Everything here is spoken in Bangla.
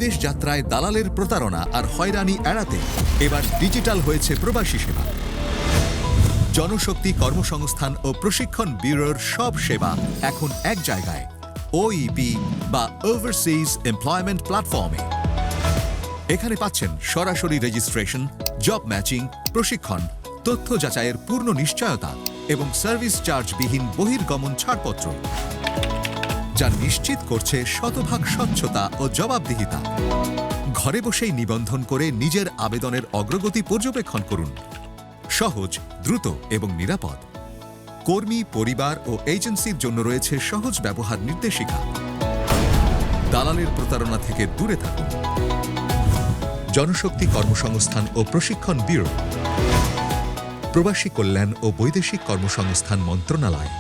বিদেশ যাত্রায় দালালের প্রতারণা আর হয়রানি এড়াতে এবার ডিজিটাল হয়েছে প্রবাসী সেবা। জনশক্তি কর্মসংস্থান ও প্রশিক্ষণ ব্যুরোর সব সেবা এখন এক জায়গায়, ওইপি বা ওভারসিজ এমপ্লয়মেন্ট প্ল্যাটফর্মে। এখানে পাচ্ছেন সরাসরি রেজিস্ট্রেশন, জব ম্যাচিং, প্রশিক্ষণ, তথ্য যাচাইয়ের পূর্ণ নিশ্চয়তা এবং সার্ভিস চার্জবিহীন বহির্গমন ছাড়পত্র, যা নিশ্চিত করছে শতভাগ স্বচ্ছতা ও জবাবদিহিতা। ঘরে বসেই নিবন্ধন করে নিজের আবেদনের অগ্রগতি পর্যবেক্ষণ করুন। সহজ, দ্রুত এবং নিরাপদ। কর্মী, পরিবার ও এজেন্সির জন্য রয়েছে সহজ ব্যবহার নির্দেশিকা। দালালের প্রতারণা থেকে দূরে থাকুন। জনশক্তি কর্মসংস্থান ও প্রশিক্ষণ ব্যুরো, প্রবাসী কল্যাণ ও বৈদেশিক কর্মসংস্থান মন্ত্রণালয়।